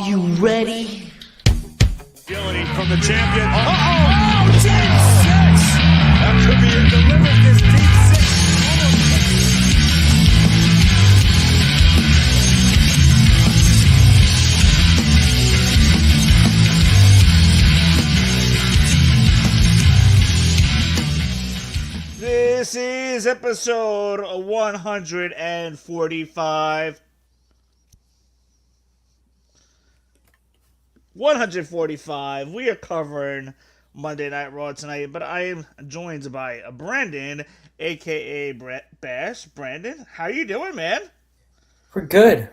you ready? Agility from the champion. Oh, deep six! That could be it. Delivered this deep six. This is episode 145. 145. We are covering Monday Night Raw tonight, but I am joined by Brandon, aka Bash. Brandon, how you doing, man? We're good.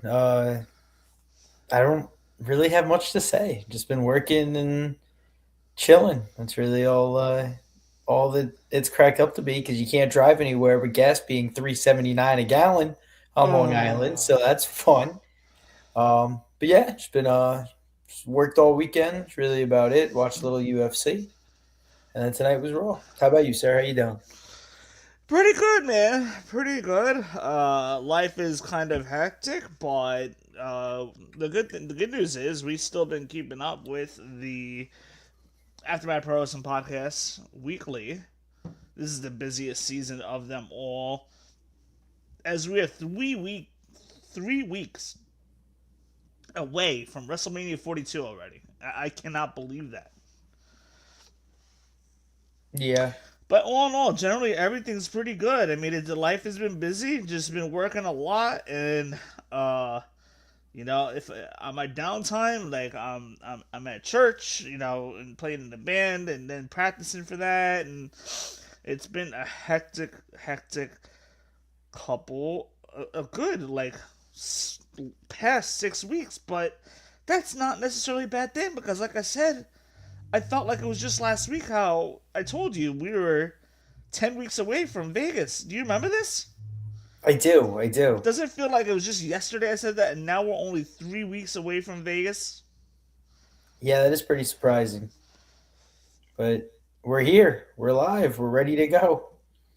I don't really have much to say. Just been working and chilling. That's really all that it's cracked up to be, because you can't drive anywhere with gas being $3.79 a gallon on Long Island, so that's fun. But yeah, just been just worked all weekend. It's really about it. Watched a little UFC, and then tonight was Raw. How about you, sir? How you doing? Pretty good, man. Pretty good. Life is kind of hectic, but the good news is we still been keeping up with the Aftermath Pro Wrestling podcast weekly. This is the busiest season of them all, as we are 3 weeks away from WrestleMania 42 already. I cannot believe that. Yeah. But all in all, generally everything's pretty good. I mean, the life has been busy, just been working a lot, and if on my downtime, like I'm at church, and playing in the band, and then practicing for that, and it's been a hectic couple, a good past 6 weeks, but that's not necessarily a bad thing, because like I said, I felt like it was just last week how I told you we were 10 weeks away from Vegas. Do you remember this? I do. Does it feel like it was just yesterday I said that, and now we're only 3 weeks away from Vegas? Yeah, that is pretty surprising. But we're here. We're live. We're ready to go.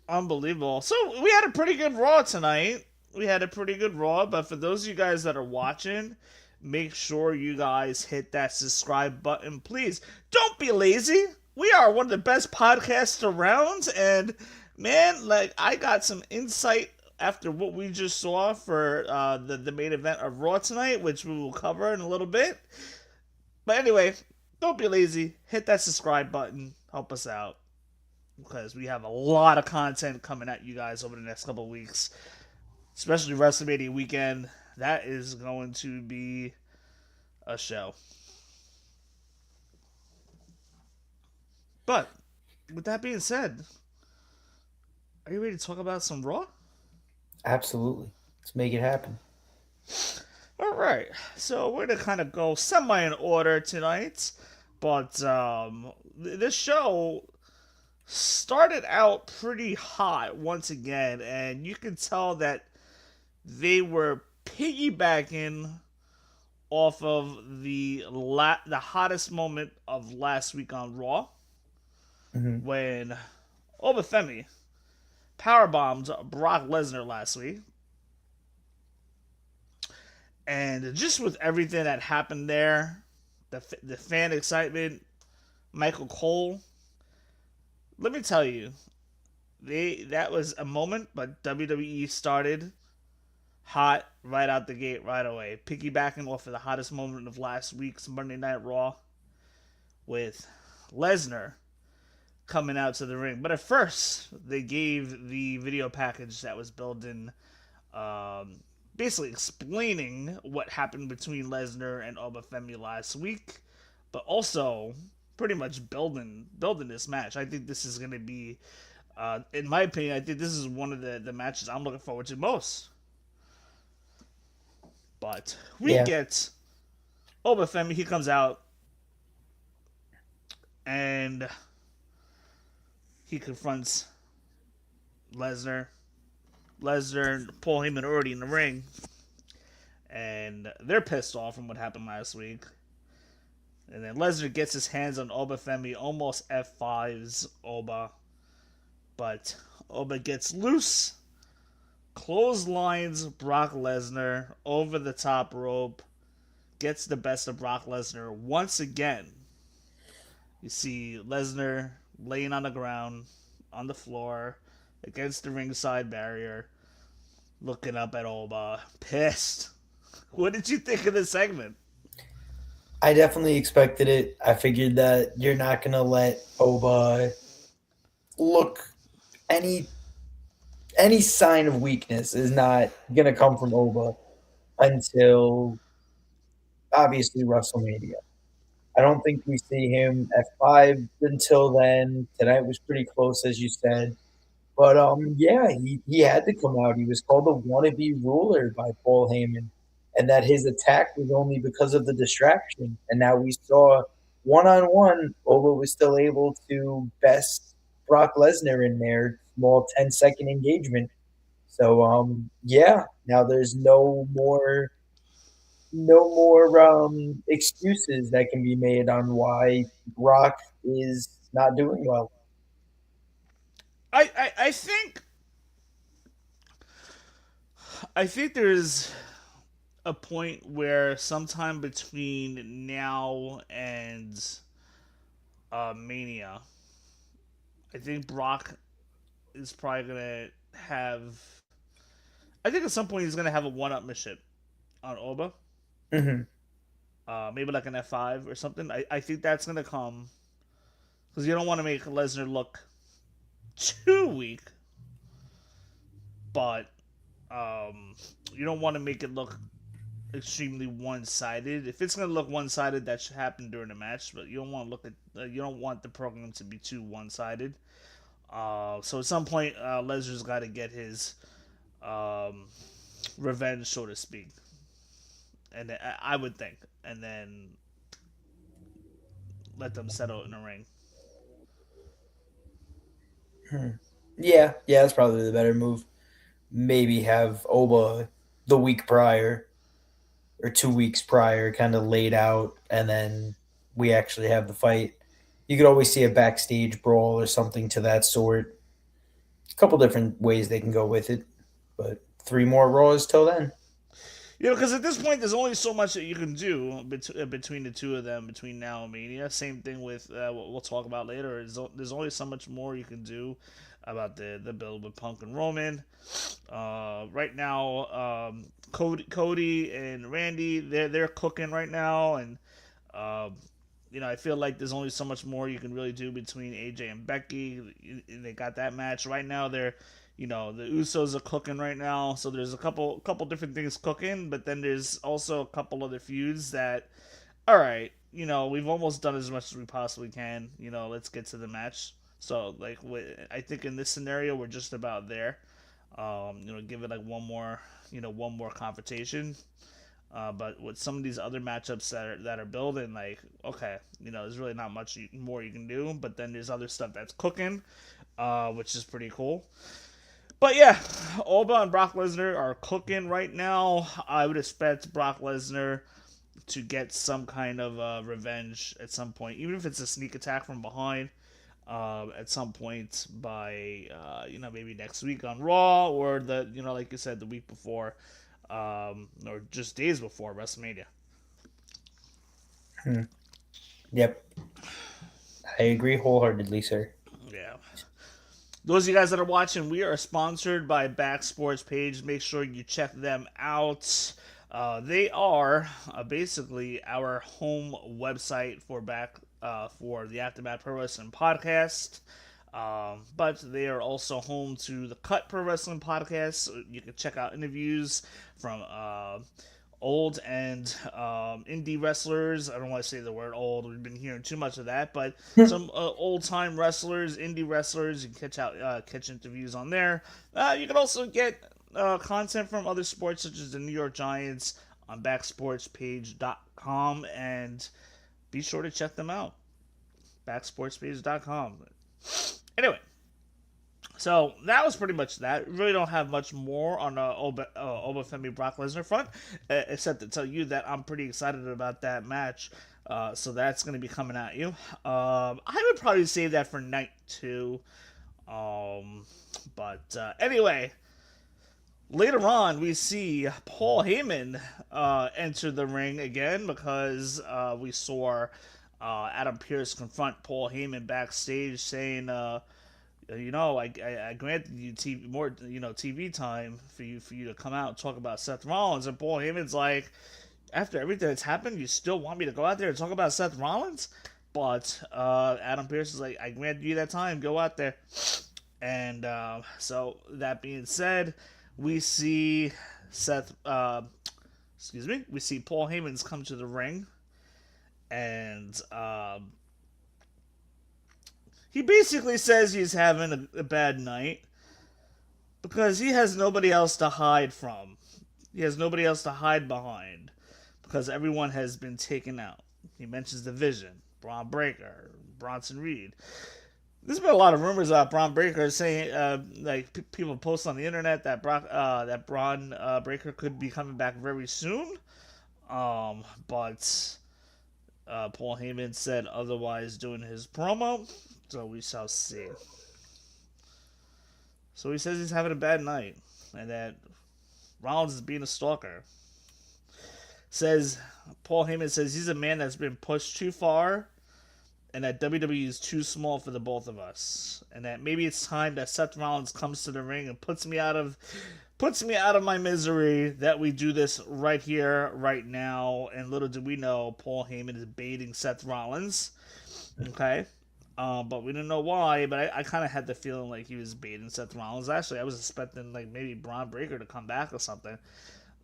Unbelievable. So we had a pretty good Raw tonight. But for those of you guys that are watching, make sure you guys hit that subscribe button, please. Don't be lazy. We are one of the best podcasts around, and man, I got some insight after what we just saw for the main event of Raw tonight, which we will cover in a little bit. But anyway, don't be lazy. Hit that subscribe button. Help us out, because we have a lot of content coming at you guys over the next couple of weeks, especially WrestleMania weekend. That is going to be a show. But with that being said, are you ready to talk about some Raw? Absolutely. Let's make it happen. All right. So we're going to kind of go semi in order tonight. But this show started out pretty hot once again. And you can tell that they were piggybacking off of the hottest moment of last week on Raw. Mm-hmm. When Obafemi powerbombed Brock Lesnar last week. And just with everything that happened there, the fan excitement, Michael Cole, let me tell you, that was a moment, but WWE started hot right out the gate right away, piggybacking off of the hottest moment of last week's Monday Night Raw with Lesnar coming out to the ring. But at first, they gave the video package that was building, basically explaining what happened between Lesnar and Obafemi last week, but also pretty much building this match. I think this is going to be, in my opinion, I think this is one of the matches I'm looking forward to most. But we get Obafemi, he comes out, and he confronts Lesnar. Paul Heyman already in the ring. And they're pissed off from what happened last week. And then Lesnar gets his hands on Obafemi, almost F5s Oba. But Oba gets loose, clotheslines Brock Lesnar over the top rope, gets the best of Brock Lesnar once again. You see Lesnar laying on the ground, on the floor, against the ringside barrier, looking up at Oba, pissed. What did you think of the segment? I definitely expected it. I figured that you're not going to let Oba look any sign of weakness is not going to come from Oba until obviously WrestleMania. I don't think we see him at 5 until then. Tonight was pretty close, as you said. But yeah, he had to come out. He was called a wannabe ruler by Paul Heyman, and that his attack was only because of the distraction. And now we saw one on one, Oba was still able to best Brock Lesnar in their small 10-second engagement. So yeah, now there's no more excuses that can be made on why Brock is not doing well. I think there's a point where sometime between now and Mania, I think Brock is probably gonna have. I think at some point he's gonna have a one-upmanship on Oba. Hmm. Maybe like an F5 or something. I think that's gonna come because you don't want to make Lesnar look too weak, but you don't want to make it look extremely one-sided. If it's gonna look one-sided, that should happen during the match. But you don't want to look at you don't want the program to be too one-sided. So at some point, Lesnar's got to get his um, revenge, so to speak, and I would think, and then let them settle in the ring. Yeah, that's probably the better move. Maybe have Oba the week prior or 2 weeks prior kind of laid out, and then we actually have the fight. You could always see a backstage brawl or something to that sort. A couple different ways they can go with it, but 3 more Raws till then. Yeah, because at this point, there's only so much that you can do between the two of them between now and Mania. Same thing with what we'll talk about later. There's only so much more you can do about the build with Punk and Roman. Right now, Cody and Randy, they're cooking right now, and um, I feel like there's only so much more you can really do between AJ and Becky. They got that match right now. The Usos are cooking right now, so there's a couple different things cooking, but then there's also a couple other feuds that, all right, we've almost done as much as we possibly can. Let's get to the match. So like, I think in this scenario we're just about there. Give it like one more confrontation. But with some of these other matchups that are building, like, okay, there's really not much more you can do. But then there's other stuff that's cooking, which is pretty cool. But yeah, Oba and Brock Lesnar are cooking right now. I would expect Brock Lesnar to get some kind of revenge at some point, even if it's a sneak attack from behind. At some point by maybe next week on Raw, or like you said, the week before, or just days before WrestleMania. Yep, I agree wholeheartedly, sir. Yeah. Those of you guys that are watching, we are sponsored by Back Sports Page. Make sure you check them out. They are basically our home website for for the Aftermath Pro Wrestling podcast. But they are also home to the Cut Pro Wrestling podcast. So you can check out interviews from old and indie wrestlers. I don't want to say the word old. We've been hearing too much of that, but some old time wrestlers, indie wrestlers. You can catch interviews on there. You can also get content from other sports such as the New York Giants on backsportspage.com, and be sure to check them out. Backsportspage.com. Anyway, so that was pretty much that. We really don't have much more on the Obafemi Brock Lesnar front, except to tell you that I'm pretty excited about that match. So that's going to be coming at you. I would probably save that for night 2. But anyway, Later on, we see Paul Heyman enter the ring again because we saw Adam Pearce confront Paul Heyman backstage, saying, I granted you TV time for you to come out and talk about Seth Rollins." And Paul Heyman's like, "After everything that's happened, you still want me to go out there and talk about Seth Rollins?" But Adam Pearce is like, "I granted you that time. Go out there." And so that being said, we see we see Paul Heyman's come to the ring, and he basically says he's having a bad night because he has nobody else to hide from. He has nobody else to hide behind because everyone has been taken out. He mentions the Vision, Braun Breaker, Bronson Reed. There's been a lot of rumors about Braun Breaker saying, people post on the internet that Braun Breaker could be coming back very soon. But Paul Heyman said otherwise during his promo, so we shall see. So he says he's having a bad night, and that Rollins is being a stalker. Paul Heyman says he's a man that's been pushed too far, and that WWE is too small for the both of us, and that maybe it's time that Seth Rollins comes to the ring and puts me out of my misery, that we do this right here, right now. And little do we know, Paul Heyman is baiting Seth Rollins. Okay? But we didn't know why, but I kind of had the feeling like he was baiting Seth Rollins. Actually, I was expecting like maybe Braun Breaker to come back or something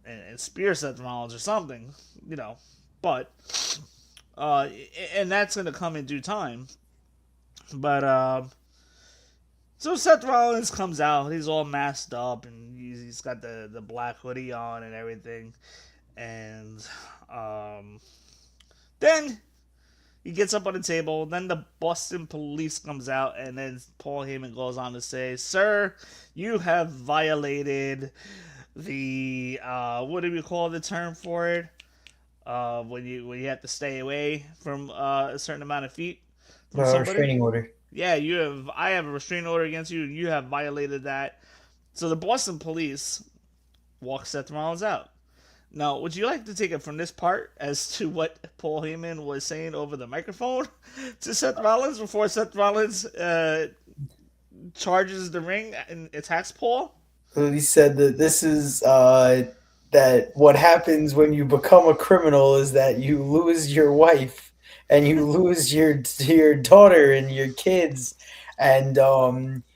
and spear Seth Rollins or something, But and that's going to come in due time. But so Seth Rollins comes out. He's all masked up, and he's got the black hoodie on and everything. And then he gets up on the table. Then the Boston police comes out, and then Paul Heyman goes on to say, "Sir, you have violated the what do we call the term for it? When you have to stay away from a certain amount of feet from somebody." Restraining order. Yeah, I have a restraining order against you, and you have violated that. So the Boston police walk Seth Rollins out. Now, would you like to take it from this part as to what Paul Heyman was saying over the microphone to Seth Rollins before Seth Rollins charges the ring and attacks Paul? He said that this is that what happens when you become a criminal is that you lose your wife and you lose your daughter and your kids, and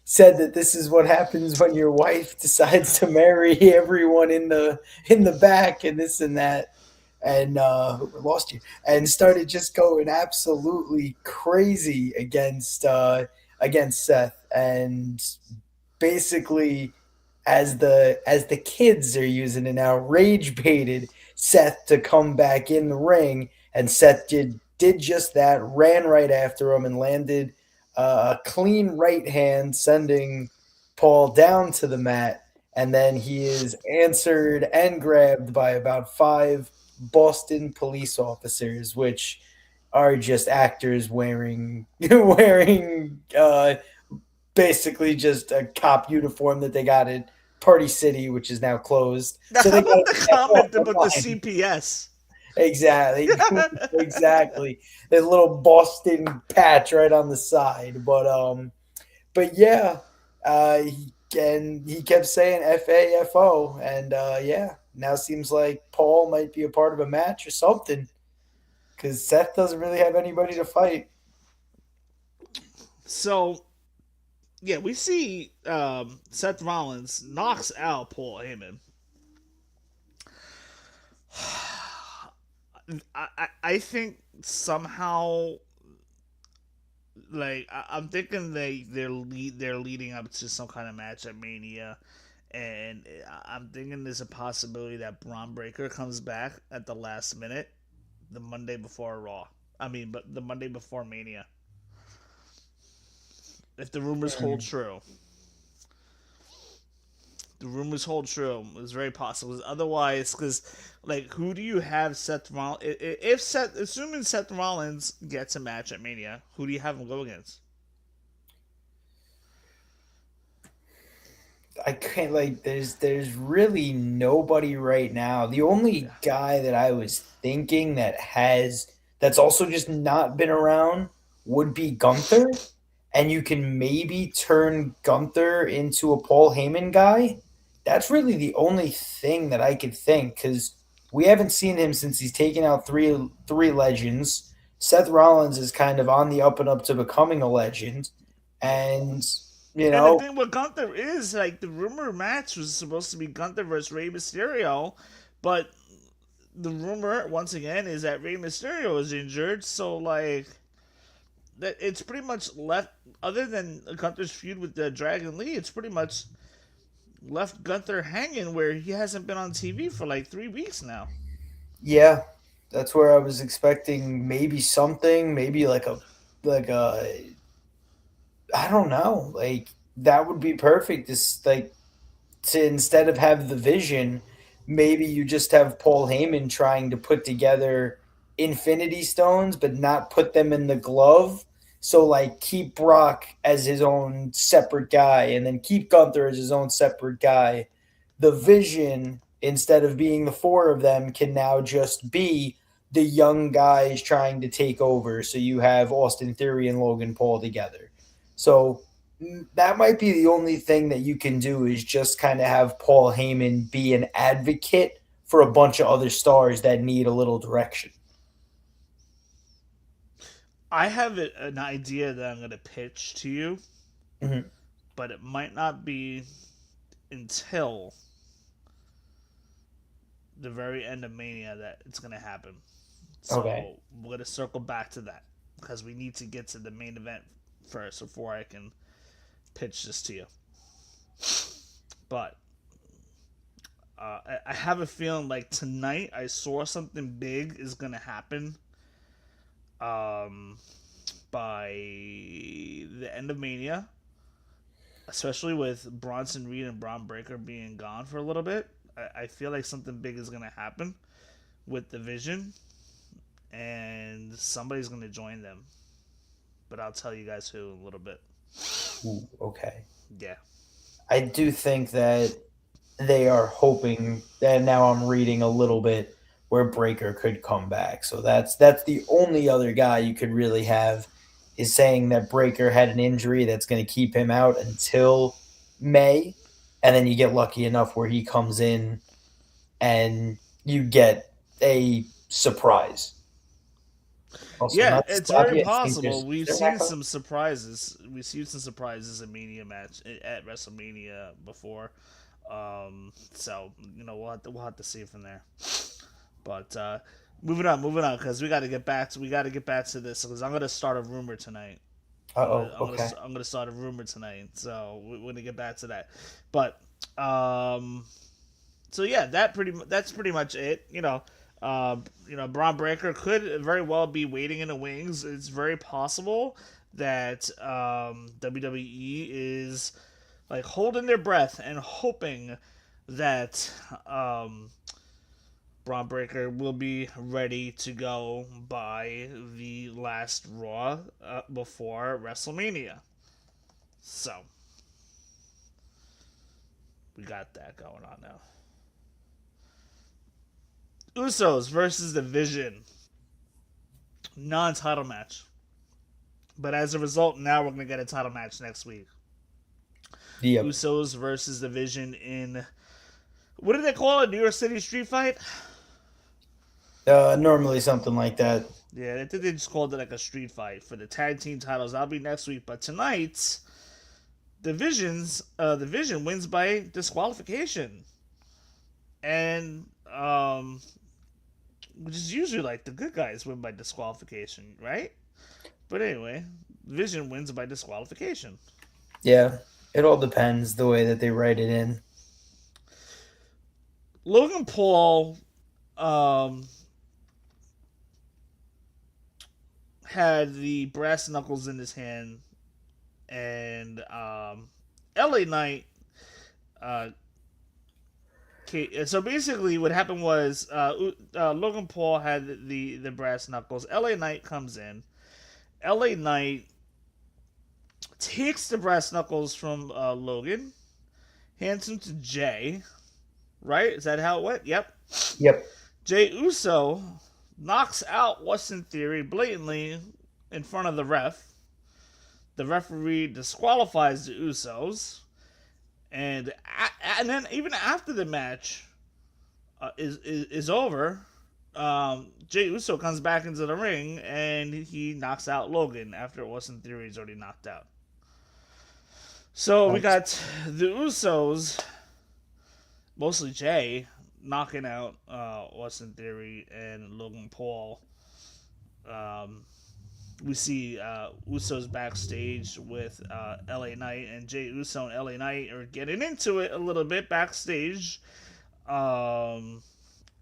said that this is what happens when your wife decides to marry everyone in the back and this and that, and lost you, and started just going absolutely crazy against Seth, and basically, as the kids are using it now, rage baited Seth to come back in the ring, and Seth did just that, ran right after him and landed a clean right hand, sending Paul down to the mat, and then he is answered and grabbed by about 5 Boston police officers, which are just actors wearing basically just a cop uniform that they got at Party City, which is now closed. Now, So how they about got the comment about the CPS? Exactly. Exactly. The little Boston patch right on the side. But yeah, he kept saying FAFO, and yeah, now seems like Paul might be a part of a match or something, because Seth doesn't really have anybody to fight. So, yeah, we see Seth Rollins knocks out Paul Heyman. I think somehow, like, I'm thinking they're leading up to some kind of match at Mania, and I'm thinking there's a possibility that Braun Breaker comes back at the last minute, the Monday before Raw. But the Monday before Mania. If the rumors hold true. The rumors hold true. It's very possible. Otherwise, because, like, who do you have Seth Rollins? Assuming Seth Rollins gets a match at Mania, who do you have him go against? I can't like. There's really nobody right now. The only Yeah. guy that I was thinking that's also just not been around would be Gunther, and you can maybe turn Gunther into a Paul Heyman guy. That's really the only thing that I could think because we haven't seen him since he's taken out three legends. Seth Rollins is kind of on the up and up to becoming a legend, and you And the know, thing with Gunther is, like, the rumor match was supposed to be Gunther versus Rey Mysterio, but the rumor, once again, is that Rey Mysterio is injured, so, like, that it's pretty much left, other than Gunther's feud with the Dragon Lee, it's pretty much left Gunther hanging where he hasn't been on TV for, like, 3 weeks now. yeah, that's where I was expecting maybe something, maybe like a I don't know, like that would be perfect. Just like to instead of have the vision, maybe you just have Paul Heyman trying to put together Infinity Stones, but not put them in the glove. So like keep Brock as his own separate guy, and then keep Gunther as his own separate guy. The vision, instead of being the four of them, can now just be the young guys trying to take over. So you have Austin Theory and Logan Paul together. So that might be the only thing that you can do is just kind of have Paul Heyman be an advocate for a bunch of other stars that need a little direction. I have an idea that I'm going to pitch to you, Mhm. but it might not be until the very end of Mania that it's going to happen. So Okay. we're going to circle back to that because we need to get to the main event first before I can pitch this to you. But I have a feeling like tonight I saw something big is going to happen by the end of Mania, especially with Bronson Reed and Braun Breaker being gone for a little bit. I feel like something big is going to happen with the Vision, and somebody's going to join them. But I'll tell you guys who in a little bit. Ooh, okay. Yeah. I do think that they are hoping, and now I'm reading a little bit where Breaker could come back. So that's the only other guy you could really have is saying that Breaker had an injury that's going to keep him out until May, and then you get lucky enough where he comes in and you get a surprise. Also, Yeah, not to it's stop very you, I think possible. We've they're not seen going. some surprises. We've seen some surprises in Mania match at WrestleMania before. So we'll have to see from there. But moving on, because we got to get back to this because I'm gonna start a rumor tonight. Okay. I'm gonna start a rumor tonight. So we're gonna get back to that. But um, so yeah, that's pretty much it. Braun Breaker could very well be waiting in the wings. It's very possible that WWE is like holding their breath and hoping that Braun Breaker will be ready to go by the last Raw before WrestleMania. So we got that going on now. Usos versus the Vision. Non-title match. But as a result, now we're going to get a title match next week. Yep. Usos versus the Vision in... What do they call it? New York City Street Fight? Normally something like that. Yeah, I think they just called it like a street fight for the tag team titles. That'll be next week. But tonight, the Vision wins by disqualification. And... which is usually like the good guys win by disqualification, right? But anyway, Vision wins by disqualification. Yeah, it all depends the way that they write it in. Logan Paul had the brass knuckles in his hand, and LA Knight. So basically, what happened was Logan Paul had the brass knuckles. LA Knight comes in. LA Knight takes the brass knuckles from Logan, hands him to Jay. Right? Is that how it went? Yep. Yep. Jay Uso knocks out Austin Theory blatantly in front of the ref. The referee disqualifies the Usos, and then even after the match is over, Jay Uso comes back into the ring and he knocks out Logan after Austin Theory is already knocked out. So we got the Usos, mostly Jay, knocking out Austin Theory and Logan Paul. We see Usos backstage with LA Knight, and Jay Uso and LA Knight are getting into it a little bit backstage. LA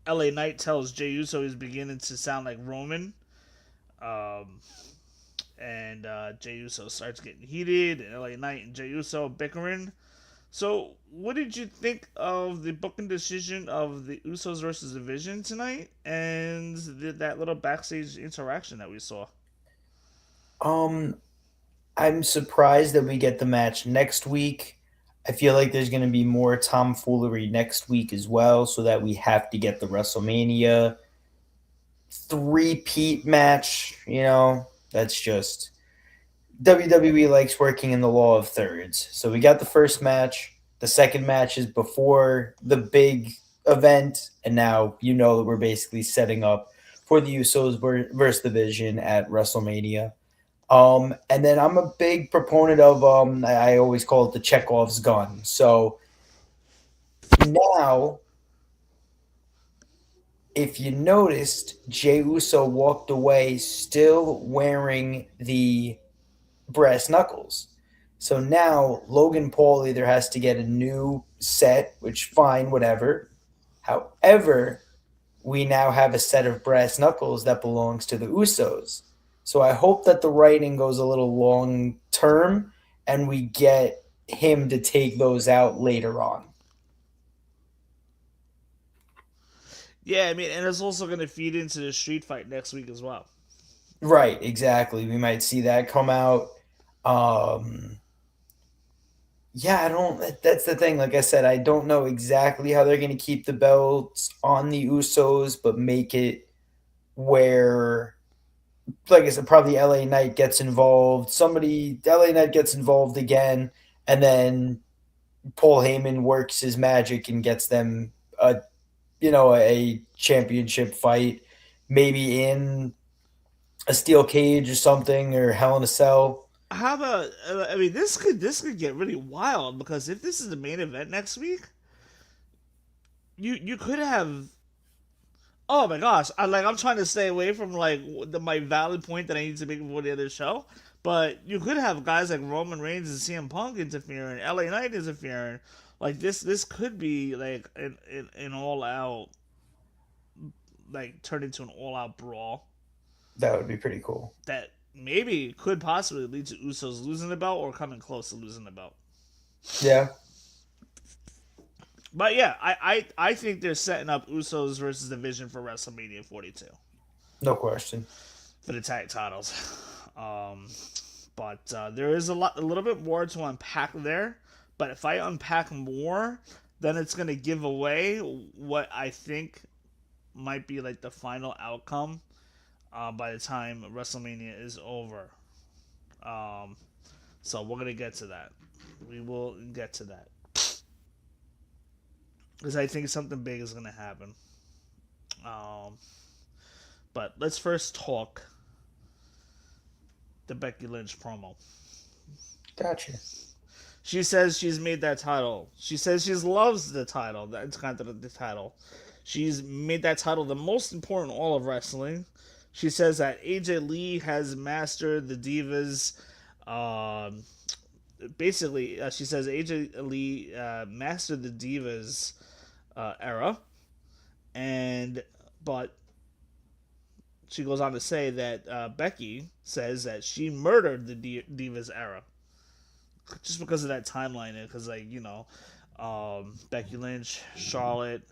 Knight tells Jay Uso he's beginning to sound like Roman. And Jay Uso starts getting heated, and LA Knight and Jay Uso bickering. So, what did you think of the booking decision of the Usos versus the Vision tonight, and that little backstage interaction that we saw? I'm surprised that we get the match next week. I feel like there's going to be more tomfoolery next week as well, so that we have to get the WrestleMania three-peat match. That's just WWE likes working in the law of thirds. So we got the first match. The second match is before the big event, and now that we're basically setting up for the Usos versus the Vision at WrestleMania. And then I'm a big proponent of I always call it the Chekhov's gun. So now, if you noticed, Jey Uso walked away still wearing the brass knuckles. So now Logan Paul either has to get a new set, which fine, whatever. However, we now have a set of brass knuckles that belongs to the Usos. So I hope that the writing goes a little long term and we get him to take those out later on. Yeah, I mean, and it's also going to feed into the street fight next week as well. Right, exactly. We might see that come out. That's the thing. Like I said, I don't know exactly how they're going to keep the belts on the Usos, but make it where, like I said, probably LA Knight gets involved. LA Knight gets involved again, and then Paul Heyman works his magic and gets them a championship fight, maybe in a steel cage or something, or Hell in a Cell. How about? I mean, this could get really wild, because if this is the main event next week, you could have. Oh my gosh! I'm trying to stay away from my valid point that I need to make before the other show. But you could have guys like Roman Reigns and CM Punk interfering, LA Knight interfering. This could be an all out, turn into an all out brawl. That would be pretty cool. That maybe could possibly lead to Usos losing the belt or coming close to losing the belt. Yeah. But yeah, I think they're setting up Usos versus the Vision for WrestleMania 42. No question. For the tag titles. But there is a little bit more to unpack there. But if I unpack more, then it's going to give away what I think might be the final outcome by the time WrestleMania is over. So we're going to get to that. We will get to that. Because I think something big is going to happen. But let's first talk the Becky Lynch promo. Gotcha. She says she's made that title. She says she loves the title. That's kind of the title. She's made that title the most important in all of wrestling. She says that AJ Lee has mastered the Divas. She says AJ Lee mastered the Divas era, but she goes on to say that Becky says that she murdered the Divas era, just because of that timeline. Because Becky Lynch, Charlotte,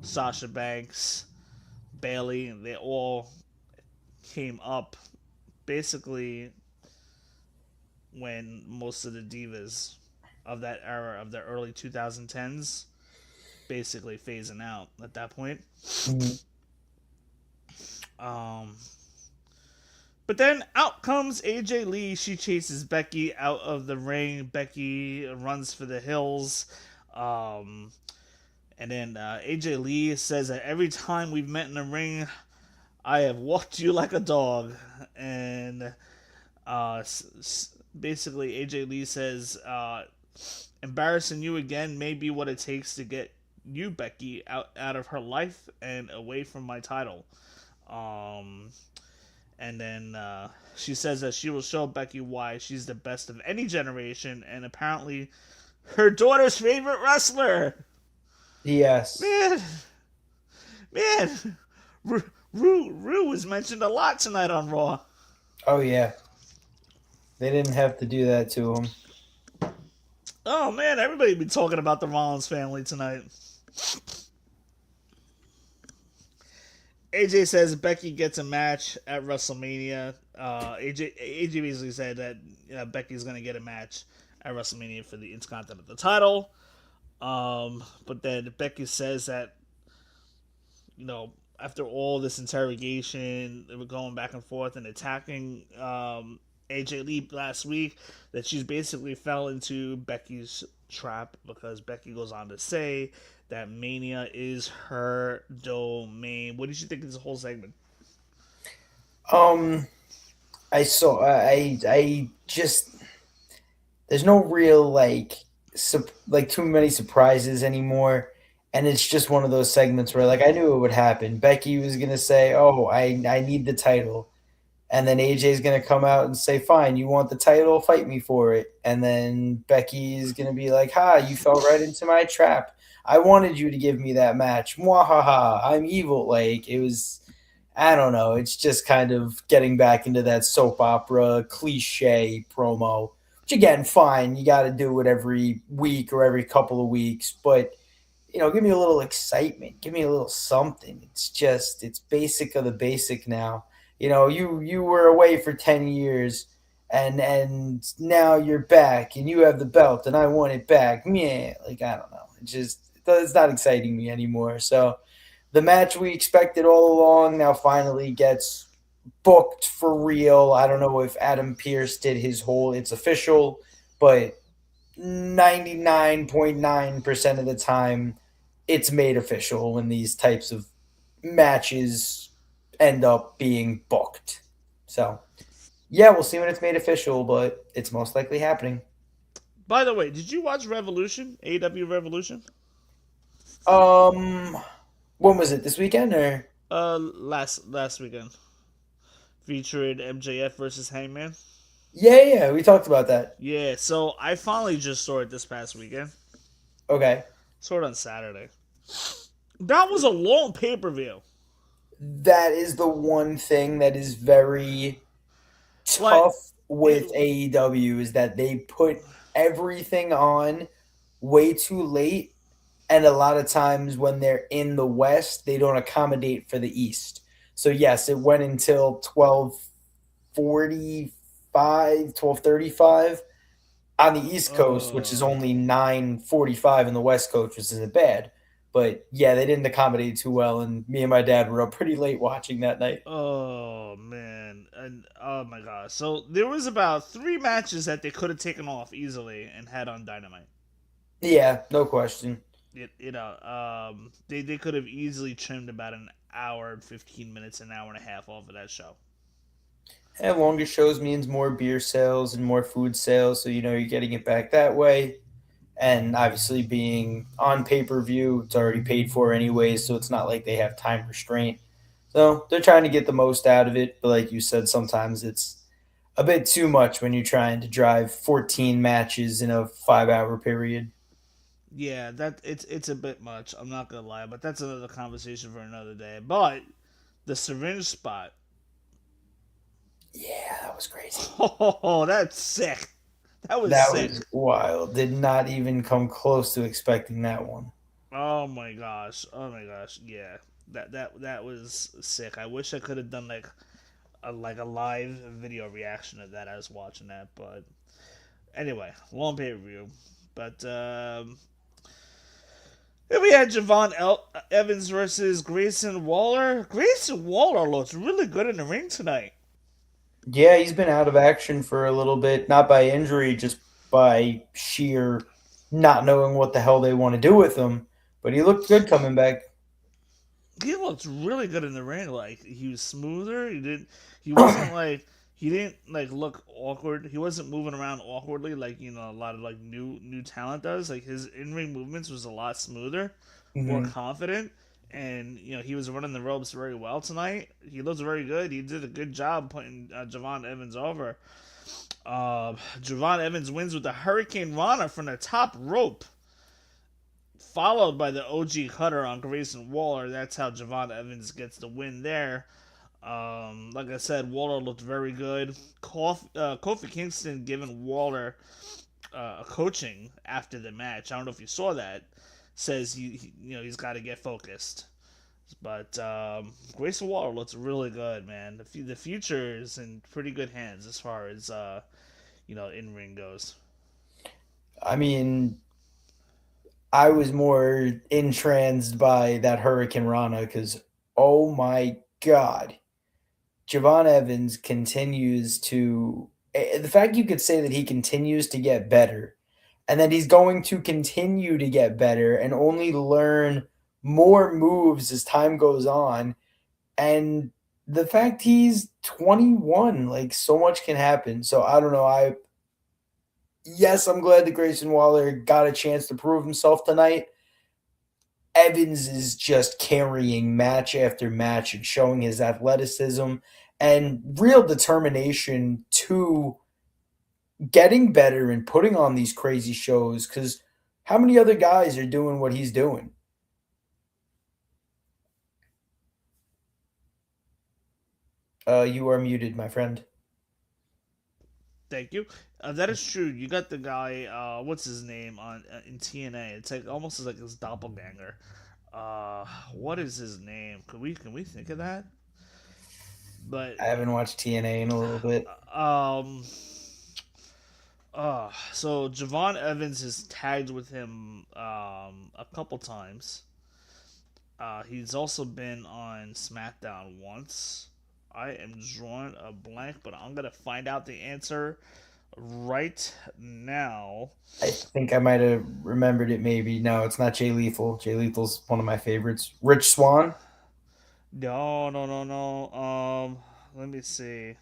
Sasha Banks, Bayley, they all came up basically when most of the Divas of that era of the early 2010s, basically phasing out at that point. Mhm. Um, but then out comes AJ Lee. She chases Becky out of the ring. Becky runs for the hills. Um, and then AJ Lee says that every time we've met in the ring, I have walked you like a dog. And basically, AJ Lee says, embarrassing you again may be what it takes to get you, Becky, out of her life and away from my title. Um, and then she says that she will show Becky why she's the best of any generation and apparently her daughter's favorite wrestler. Yes. Man, man, Rue was mentioned a lot tonight on Raw. Oh yeah. They didn't have to do that to him. Oh man, everybody be talking about the Rollins family tonight. AJ says Becky gets a match at WrestleMania. AJ basically said that Becky's gonna get a match at WrestleMania for the Intercontinental title. But then Becky says that, after all this interrogation, they were going back and forth and attacking AJ Lee last week, that she's basically fell into Becky's trap because Becky goes on to say that Mania is her domain. What did you think of this whole segment? I just there's no real like too many surprises anymore, and it's just one of those segments where like I knew it would happen. Becky was gonna say, "Oh, I need the title," and then AJ's gonna come out and say, "Fine, you want the title? Fight me for it." And then Becky's gonna be like, "Ha, you fell right into my trap. I wanted you to give me that match. Mwahaha, I'm evil." Like it was, I don't know. It's just kind of getting back into that soap opera cliche promo, which again, fine. You got to do it every week or every couple of weeks, but give me a little excitement. Give me a little something. It's basic of the basic now. You were away for 10 years and now you're back and you have the belt and I want it back. Yeah, like I don't know. It's not exciting me anymore. So the match we expected all along now finally gets booked for real. I don't know if Adam Pearce did his whole it's official, but 99.9% of the time it's made official when these types of matches end up being booked. So, yeah, we'll see when it's made official, but it's most likely happening. By the way, did you watch Revolution? AW Revolution? Um, when was it? This weekend or? Last weekend, featured MJF versus Hangman. Yeah, we talked about that. Yeah, so I finally just saw it this past weekend. Okay. Saw it on Saturday. That was a long pay-per-view. That is the one thing that is very Like, tough with AEW is that they put everything on way too late, and a lot of times when they're in the West, they don't accommodate for the East. So yes, it went until 12:35 on the East Coast, which is only 9:45 in the West Coast, which isn't bad. But yeah, they didn't accommodate too well, and me and my dad were up pretty late watching that night. oh man, and oh my god! So there was about 3 matches that they could have taken off easily and had on Dynamite. Yeah, no question. They could have easily trimmed about an hour and 15 minutes, an hour and a half off of that show. And longer shows means more beer sales and more food sales, so you're getting it back that way. And obviously, being on pay-per-view, it's already paid for anyways, so it's not like they have time restraint. So they're trying to get the most out of it, but like you said, sometimes it's a bit too much when you're trying to drive 14 matches in a 5-hour period. Yeah, that it's a bit much. I'm not gonna lie, but that's another conversation for another day. But the syringe spot. Yeah, that was crazy. Oh, that's sick. That was That sick. was wild. Did not even come close to expecting that one. Oh my gosh. Oh my gosh. Yeah. That was sick. I wish I could have done like a live video reaction of that. I was watching that, but anyway, long pay review. But then we had Evans versus Grayson Waller. Grayson Waller looks really good in the ring tonight. Yeah, he's been out of action for a little bit, not by injury, just by sheer not knowing what the hell they want to do with him. But he looked good coming back. He looked really good in the ring. Like he was smoother. He wasn't like he didn't like look awkward. He wasn't moving around awkwardly like a lot of like new talent does. Like his in ring movements was a lot smoother, more Mhm. confident, and he was running the ropes very well tonight. He looked very good. He did a good job putting Javon Evans over. Javon Evans wins with the Hurricane Rana from the top rope, followed by the OG cutter on Grayson Waller. That's how Javon Evans gets the win there. Like I said, Waller looked very good. Kofi Kingston giving Waller a coaching after the match. I don't know if you saw that. Says he's got to get focused. But Grayson Waller looks really good, man. The future is in pretty good hands as far as in ring goes. I mean, I was more entranced by that Hurricane Rana because, oh my God, Javon Evans continues to. The fact you could say that he continues to get better and that he's going to continue to get better and only learn more moves as time goes on. And the fact he's 21, like so much can happen. So I don't know. Yes, I'm glad that Grayson Waller got a chance to prove himself tonight. Evans is just carrying match after match and showing his athleticism and real determination to getting better and putting on these crazy shows because how many other guys are doing what he's doing? You are muted, my friend. Thank you. That is true. You got the guy. What's his name on in TNA? It's like almost like his doppelganger. What is his name? Can we think of that? But I haven't watched TNA in a little bit. um, so Javon Evans has tagged with him a couple times. He's also been on SmackDown once. I am drawing a blank, but I'm gonna find out the answer right now. I think I might have remembered it maybe. No, it's not Jay Lethal. Jay Lethal's one of my favorites. Rich Swan. No, no, no, no. Let me see.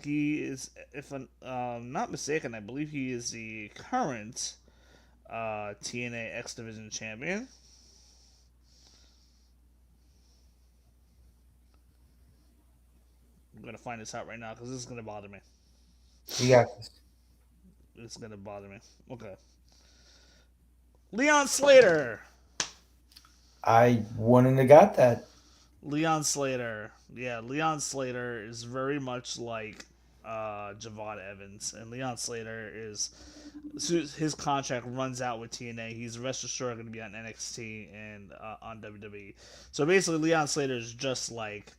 He is, if I'm not mistaken, I believe he is the current TNA X Division champion. I'm gonna find this out right now because this is gonna bother me. You got this. It's gonna bother me. Okay. Leon Slater. I wouldn't have got that. Leon Slater. Yeah, Leon Slater is very much like Javon Evans, and Leon Slater is his contract runs out with TNA. He's rest assured going to be on NXT and on WWE. So basically, Leon Slater is just like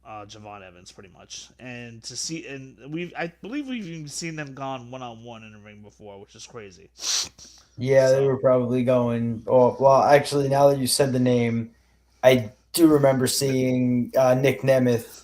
Javon Evans, pretty much. And to see, and I believe we've even seen them gone 1-on-1 in the ring before, which is crazy. Yeah, they were probably going. Oh, well, actually, now that you said the name, I do remember seeing Nick Nemeth,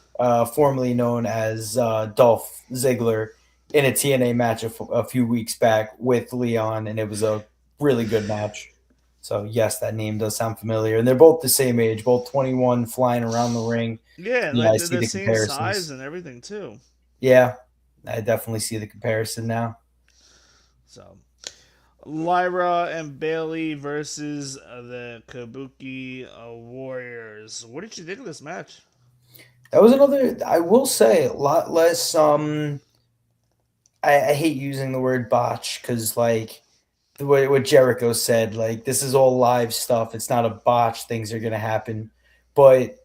formerly known as Dolph Ziggler, in a TNA match a few weeks back with Leon, and it was a really good match. So, yes, that name does sound familiar. And they're both the same age, both 21, flying around the ring. Yeah, Yeah, like I they're see the the same size comparisons. and everything too. Yeah, I definitely see the comparison now. So, Lyra and Bayley versus the Kubuki Warriors. What did you think of this match? That was another, I will say, a lot less. I hate using the word botch because, like, the way what Jericho said, like, this is all live stuff. It's not a botch. Things are going to happen. But,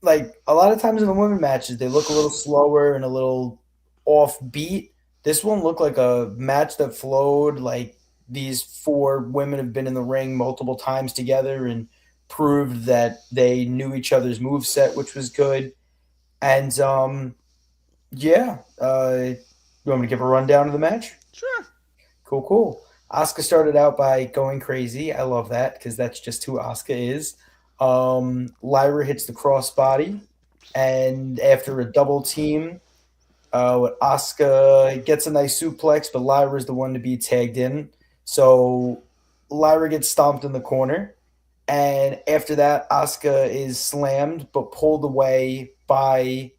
like, a lot of times in the women matches, they look a little slower and a little offbeat. This one looked like a match that flowed. Like, these four women have been in the ring multiple times together and proved that they knew each other's move set, which was good. And yeah, you want me to give a rundown of the match? Sure. Cool, cool. Asuka started out by going crazy. I love that because that's just who Asuka is. Lyra hits the crossbody, and after a double team, Asuka gets a nice suplex, but Lyra is the one to be tagged in. So Lyra gets stomped in the corner, and after that, Asuka is slammed but pulled away by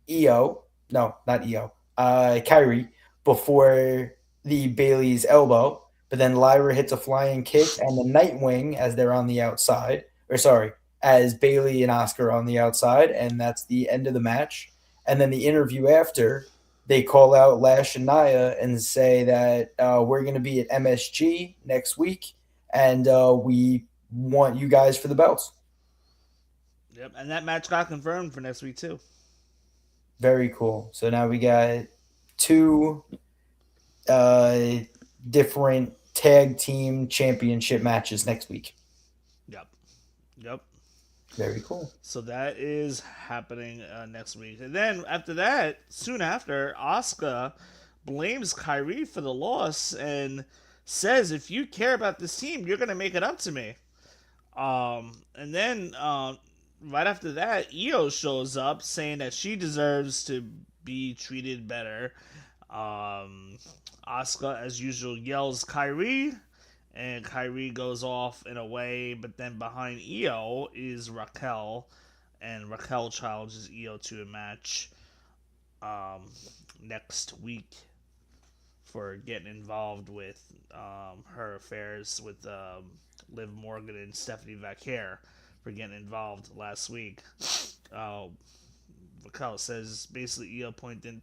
Io. No, not Io. Kyrie before the Bayley's elbow. But then Lyra hits a flying kick and the Nightwing as they're on the outside. Or sorry, as Bayley and Asuka are on the outside, and that's the end of the match. And then the interview after, they call out Lash and Nia and say that we're going to be at MSG next week, and we want you guys for the belts. Yep, and that match got confirmed for next week too. Very cool. So now we got two different tag team championship matches next week. Yep. Very cool. So that is happening next week. And then after that, soon after, Asuka blames Kyrie for the loss and says, if you care about this team, you're going to make it up to me. And then right after that, Io shows up saying that she deserves to be treated better. Asuka, as usual, yells Kyrie, and Kyrie goes off in a way, but then behind Io is Raquel, and Raquel challenges Io to a match next week for getting involved with her affairs with Liv Morgan and Stephanie Vaquer for getting involved last week. Raquel says basically Io pointing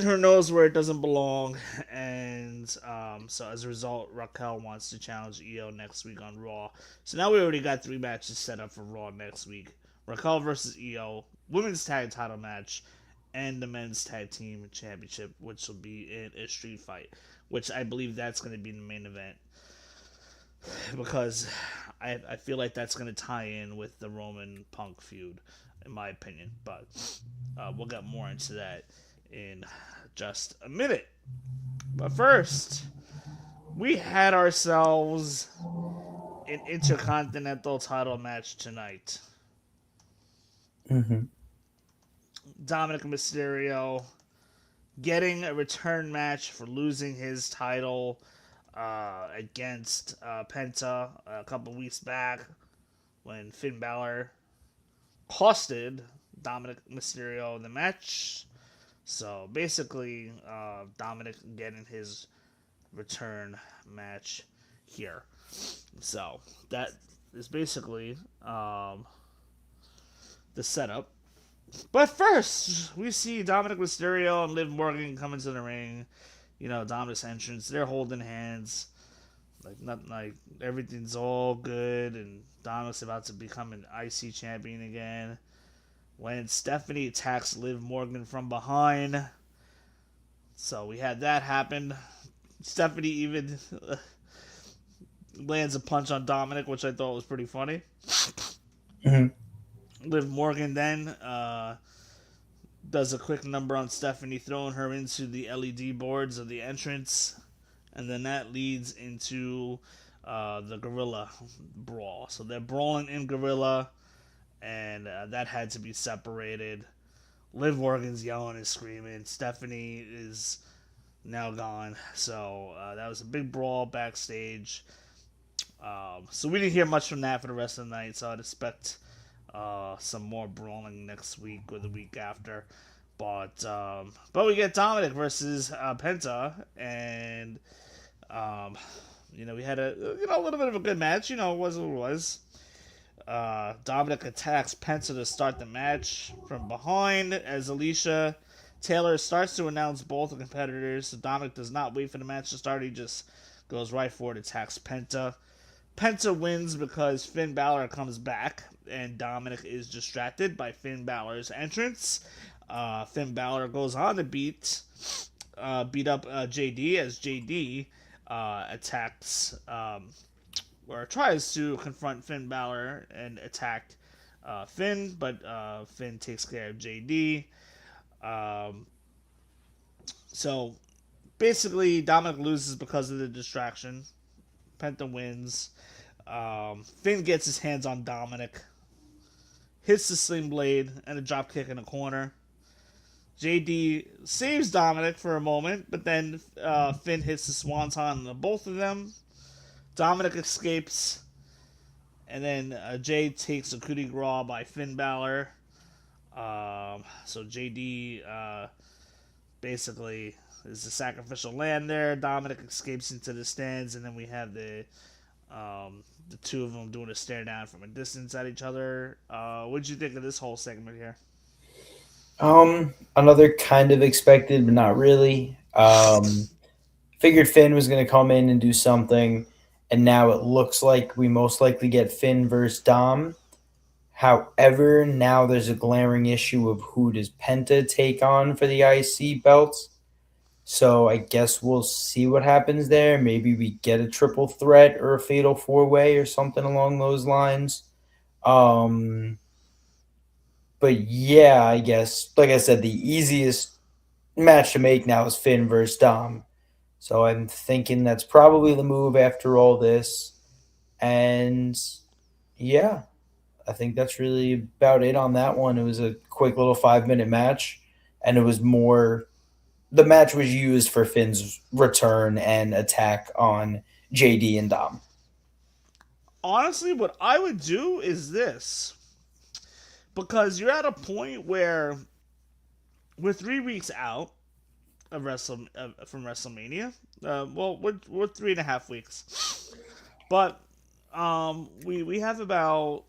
her nose where it doesn't belong, and so as a result, Raquel wants to challenge Io next week on Raw. So now we already got 3 matches set up for Raw next week: Raquel versus Io, women's tag title match, and the men's tag team championship, which will be in a street fight, which I believe that's going to be the main event, because I feel like that's going to tie in with the Roman Punk feud, in my opinion. But we'll get more into that in just a minute. But first, we had ourselves an Intercontinental title match tonight. Mm-hmm. Dominick Mysterio getting a return match for losing his title against Penta a couple weeks back when Finn Balor costed Dominick Mysterio the match. So basically, Dominic getting his return match here. So that is basically the setup. But first, we see Dominic Mysterio and Liv Morgan come into the ring. Dominic's entrance. They're holding hands. Like everything's all good, and Dominic's about to become an IC champion again. When Stephanie attacks Liv Morgan from behind. So we had that happen. Stephanie even lands a punch on Dominic, which I thought was pretty funny. Mm-hmm. Liv Morgan then does a quick number on Stephanie, throwing her into the LED boards of the entrance. And then that leads into the Gorilla Brawl. So they're brawling in Gorilla, and that had to be separated. Liv Morgan's yelling and screaming. Stephanie is now gone. So that was a big brawl backstage. So we didn't hear much from that for the rest of the night. So I'd expect some more brawling next week or the week after. But we get Dominic versus Penta, and we had a little bit of a good match. It was what it was. Dominic attacks Penta to start the match from behind as Alicia Taylor starts to announce both the competitors. So Dominic does not wait for the match to start. He just goes right for it, attacks Penta. Penta wins because Finn Balor comes back, and Dominic is distracted by Finn Balor's entrance. Finn Balor goes on to beat up JD as JD attacks or tries to confront Finn Balor and attack Finn, but Finn takes care of JD. So basically, Dominick loses because of the distraction. Penta wins. Finn gets his hands on Dominick, hits the sling blade and a drop kick in the corner. JD saves Dominick for a moment, but then Finn hits the swanton on both of them. Dominick escapes, and then Jay takes a coup de grace by Finn Balor. So JD basically is the sacrificial lamb there. Dominick escapes into the stands, and then we have the two of them doing a stare down from a distance at each other. What did you think of this whole segment here? Another kind of expected, but not really. Figured Finn was going to come in and do something, and now it looks like we most likely get Finn versus Dom. However, now there's a glaring issue of who does Penta take on for the IC belts. So I guess we'll see what happens there. Maybe we get a triple threat or a fatal four-way or something along those lines. But yeah, I guess, like I said, the easiest match to make now is Finn versus Dom. So I'm thinking that's probably the move after all this. And yeah, I think that's really about it on that one. It was a quick little 5-minute match, and it was more the match was used for Finn's return and attack on JD and Dom. Honestly, what I would do is this. Because you're at a point where we're 3 weeks out of from WrestleMania. Well, we're 3.5 weeks, but we have about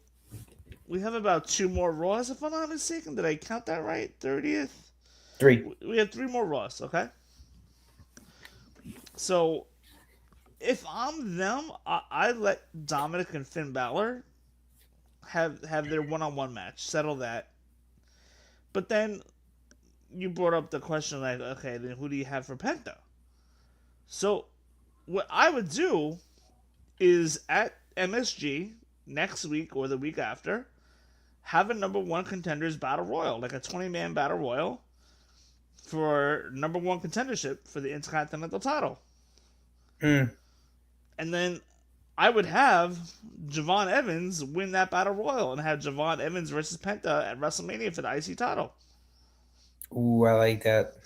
2 more Raws, if I'm not mistaken. Did I count that right? 30th. 3. We have 3 more Raws. Okay. So if I'm them, I let Dominick and Finn Balor have their one-on-one match, settle that. But then you brought up the question like, okay, then who do you have for Penta? So what I would do is at MSG next week or the week after, have a number 1 contenders battle royal, like a 20-man battle royal for number 1 contendership for the Intercontinental title. And then I would have Javon Evans win that battle royal and have Javon Evans versus Penta at WrestleMania for the IC title. Ooh, I like that.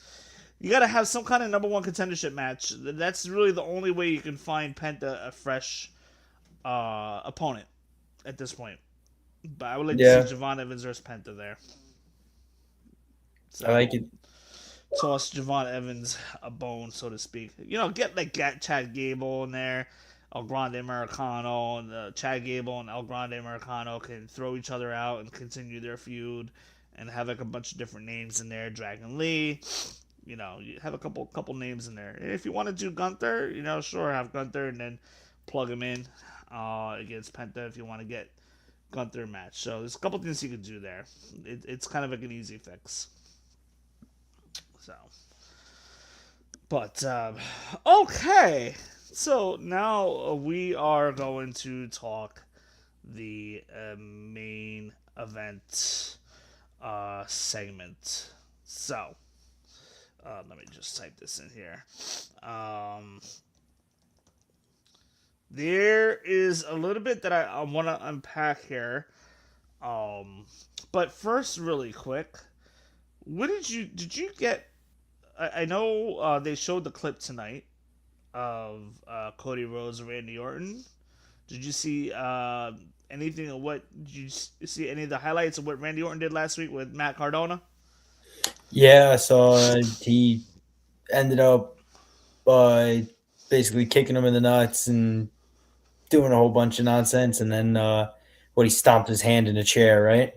You got to have some kind of number 1 contendership match. That's really the only way you can find Penta a fresh opponent at this point. But I would like to see Javon Evans versus Penta there. So, I like it. Toss Javon Evans a bone, so to speak. You know, get like Chad Gable in there. El Grande Americano, and Chad Gable and El Grande Americano can throw each other out and continue their feud, and have like a bunch of different names in there. Dragon Lee, you know, you have a couple names in there. If you want to do Gunther, you know, sure, have Gunther and then plug him in against Penta if you want to get Gunther match. So there's a couple things you could do there. It's kind of like an easy fix. So, but okay. So now we are going to talk the main event segment. So let me just type this in here. There is a little bit that I want to unpack here. But first, really quick, what did you get? I know they showed the clip tonight of Cody Rhodes and Randy Orton. Did you see anything of what? Did you see any of the highlights of what Randy Orton did last week with Matt Cardona? Yeah, I saw he ended up basically kicking him in the nuts and doing a whole bunch of nonsense, and then he stomped his hand in a chair, right?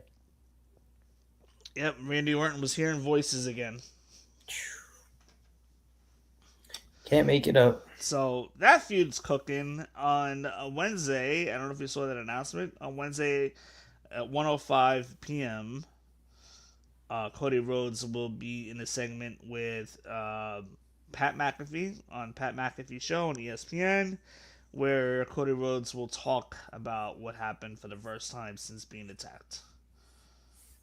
Yep, Randy Orton was hearing voices again. Can't make it up. So that feud's cooking on Wednesday. I don't know if you saw that announcement. On Wednesday at 1:05 p.m., Cody Rhodes will be in a segment with Pat McAfee on Pat McAfee Show on ESPN, where Cody Rhodes will talk about what happened for the first time since being attacked.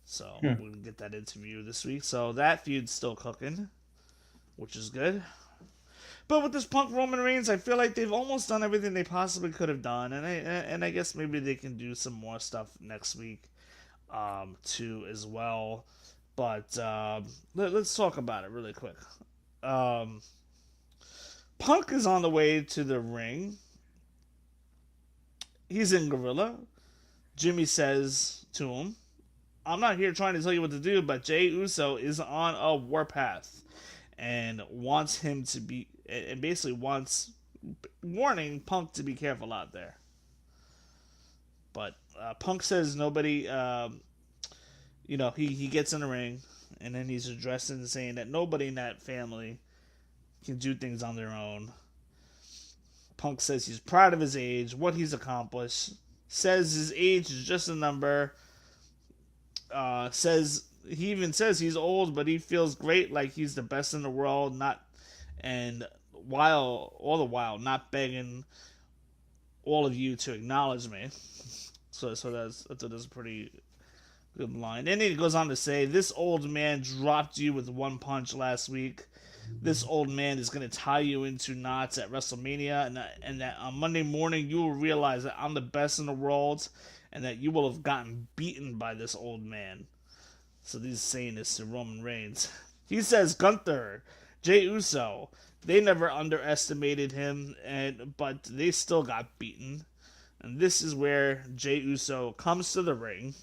So we'll get that interview this week. So that feud's still cooking, which is good. But with this Punk Roman Reigns, I feel like they've almost done everything they possibly could have done, and I guess maybe they can do some more stuff next week, too as well. But let's talk about it really quick. Um, Punk is on the way to the ring. He's in Gorilla. Jimmy says to him, "I'm not here trying to tell you what to do, but Jey Uso is on a warpath." And wants him to be, and basically wants warning Punk to be careful out there. But Punk says nobody, he gets in the ring, and then he's addressing saying that nobody in that family can do things on their own. Punk says he's proud of his age, what he's accomplished, says his age is just a number, he even says he's old, but he feels great, like he's the best in the world, all the while not begging all of you to acknowledge me. So that's a pretty good line. And he goes on to say, "This old man dropped you with one punch last week. This old man is going to tie you into knots at WrestleMania, and that on Monday morning you will realize that I'm the best in the world, and that you will have gotten beaten by this old man." So he's saying this to Roman Reigns. He says Gunther, Jey Uso, they never underestimated him, but they still got beaten. And this is where Jey Uso comes to the ring.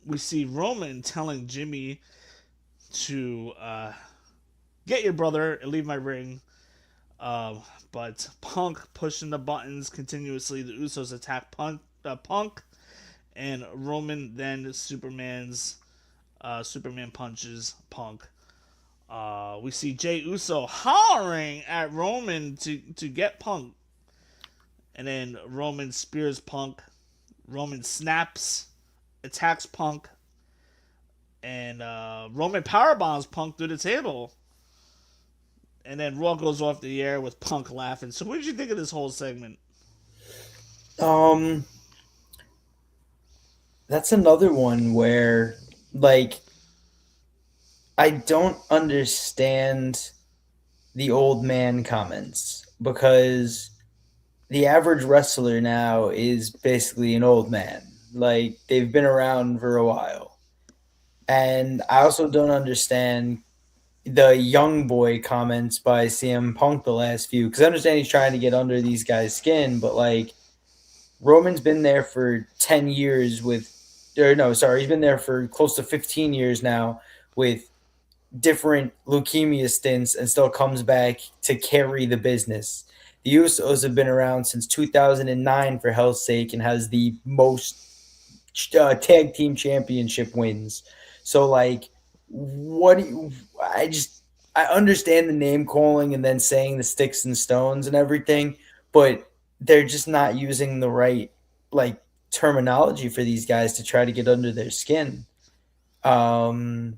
We see Roman telling Jimmy to get your brother and leave my ring. But Punk pushing the buttons continuously. The Usos attack Punk, and Roman then Superman punches Punk. We see Jey Uso hollering at Roman to get Punk, and then Roman spears Punk. Roman snaps, attacks Punk, and Roman powerbombs Punk through the table. And then Raw goes off the air with Punk laughing. So what did you think of this whole segment? That's another one where, like, I don't understand the old man comments, because the average wrestler now is basically an old man. Like, they've been around for a while. And I also don't understand the young boy comments by CM Punk the last few, because I understand he's trying to get under these guys' skin, but like, Roman's been there for 10 years he's been there for close to 15 years now with different leukemia stints, and still comes back to carry the business. The Usos have been around since 2009 for hell's sake, and has the most tag team championship wins. So like, I understand the name calling and then saying the sticks and stones and everything, but they're just not using the right like terminology for these guys to try to get under their skin. And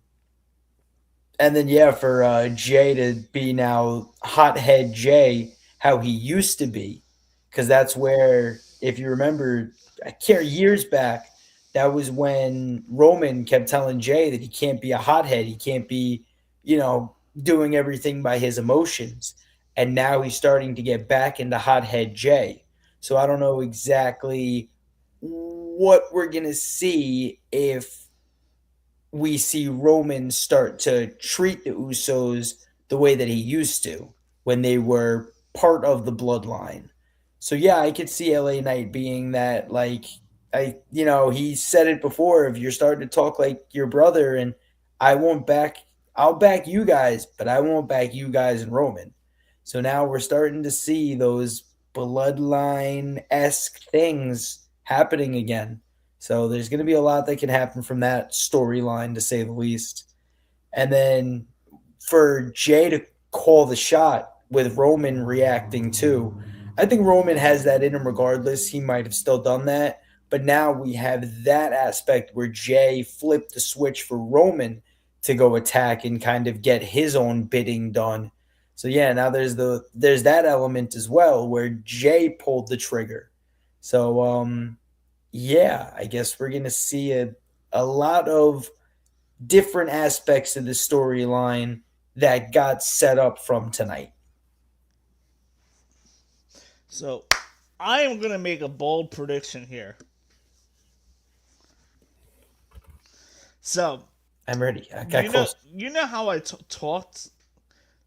then for Jay to be now hothead Jay, how he used to be, because that's where, if you remember, I care years back, that was when Roman kept telling Jay that he can't be a hothead, he can't be, doing everything by his emotions, and now he's starting to get back into hothead Jay. So I don't know exactly what we're gonna see if we see Roman start to treat the Usos the way that he used to when they were part of the bloodline. So yeah, I could see LA Knight being that, like, he said it before, if you're starting to talk like your brother, and I'll back you guys, but I won't back you guys and Roman. So now we're starting to see those bloodline-esque things happening again. So there's going to be a lot that can happen from that storyline, to say the least. And then for Jay to call the shot with Roman reacting too, I think Roman has that in him regardless. He might have still done that. But now we have that aspect where Jay flipped the switch for Roman to go attack and kind of get his own bidding done. So yeah, now there's that element as well where Jay pulled the trigger. So I guess we're gonna see a lot of different aspects of the storyline that got set up from tonight. So, I am going to make a bold prediction here. So, I'm ready. I got close. you know how I talked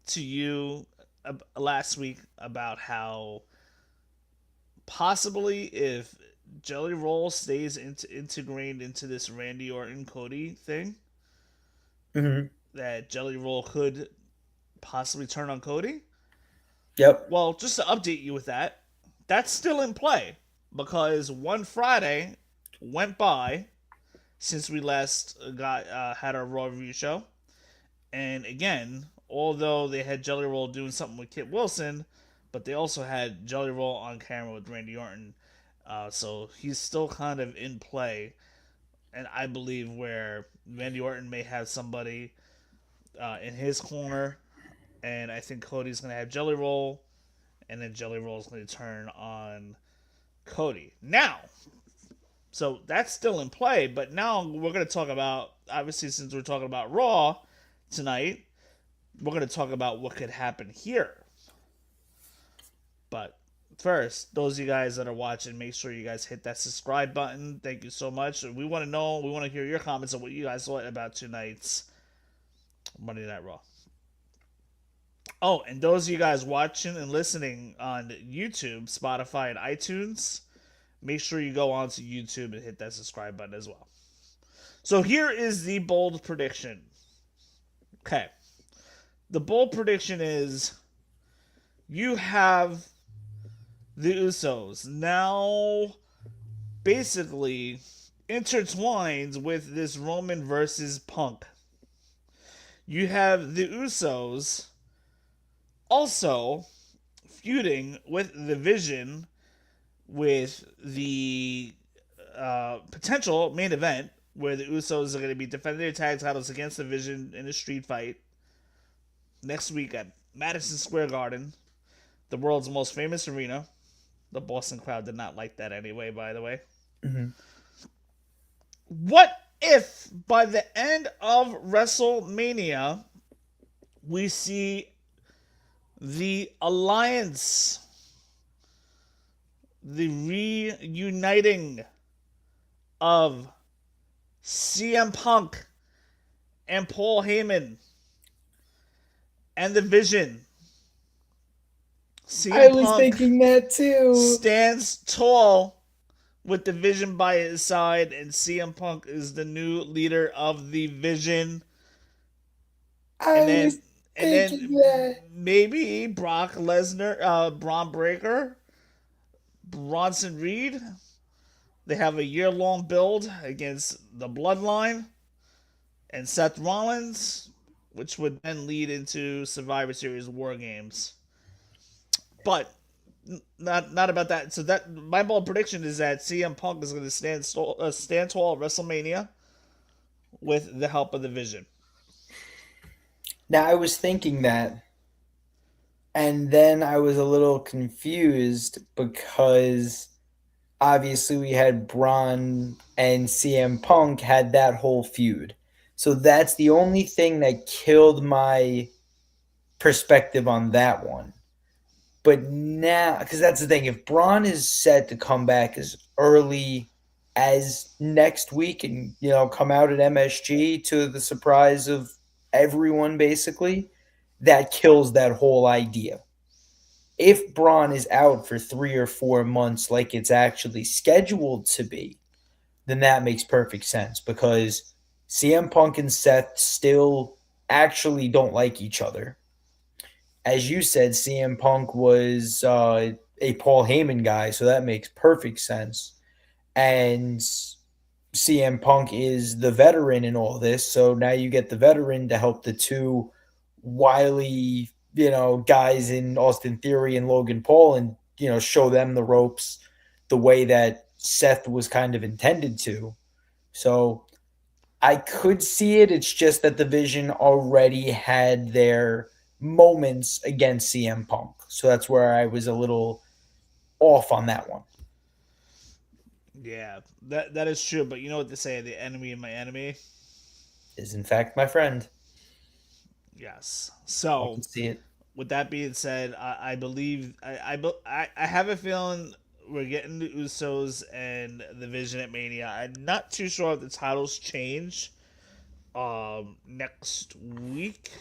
to you last week about how possibly if Jelly Roll stays integrated into this Randy Orton Cody thing, Mm-hmm. that Jelly Roll could possibly turn on Cody. Yep. Well, just to update you with that, that's still in play because one Friday went by since we last got had our Raw review show, and again, although they had Jelly Roll doing something with Kit Wilson, but they also had Jelly Roll on camera with Randy Orton, so he's still kind of in play, and I believe where Randy Orton may have somebody in his corner, and I think Cody's gonna have Jelly Roll, and then Jelly Roll is going to turn on Cody. Now, so that's still in play, but now we're going to talk about, obviously, since we're talking about Raw tonight, we're going to talk about what could happen here. But first, those of you guys that are watching, make sure you guys hit that subscribe button. Thank you so much. We want to know, we want to hear your comments on what you guys thought about tonight's Monday Night Raw. Oh, and those of you guys watching and listening on YouTube, Spotify, and iTunes, make sure you go onto YouTube and hit that subscribe button as well. So here is the bold prediction. Okay. The bold prediction is you have the Usos now basically intertwined with this Roman versus Punk. You have the Usos also feuding with the Vision with the potential main event where the Usos are going to be defending their tag titles against the Vision in a street fight next week at Madison Square Garden, the world's most famous arena. The Boston crowd did not like that anyway, by the way. Mm-hmm. What if by the end of WrestleMania we see the alliance, the reuniting of CM Punk and Paul Heyman and the Vision? CM I was Punk thinking that too. stands tall with the Vision by his side, and CM Punk is the new leader of the Vision. And then maybe Brock Lesnar, Braun Breaker, Bronson Reed. They have a year-long build against the Bloodline and Seth Rollins, which would then lead into Survivor Series War Games. But not about that. So that my bold prediction is that CM Punk is going to stand tall at WrestleMania with the help of the Vision. Now, I was thinking that, and then I was a little confused because obviously we had Braun and CM Punk had that whole feud. So that's the only thing that killed my perspective on that one. But now, because that's the thing, if Braun is set to come back as early as next week and, come out at MSG to the surprise of everyone, basically, that kills that whole idea. If Braun is out for 3 or 4 months like it's actually scheduled to be, then that makes perfect sense because CM Punk and Seth still actually don't like each other. As you said, CM Punk was a Paul Heyman guy, so that makes perfect sense. And CM Punk is the veteran in all this, so now you get the veteran to help the two wily, guys in Austin Theory and Logan Paul and, show them the ropes the way that Seth was kind of intended to. So I could see it. It's just that the Vision already had their moments against CM Punk. So that's where I was a little off on that one. Yeah, that is true. But you know what they say: the enemy of my enemy Is in fact my friend. Yes. I So can see it. with that being said, I believe I have a feeling we're getting the Usos and the Vision at Mania. I'm not too sure if the titles change next week,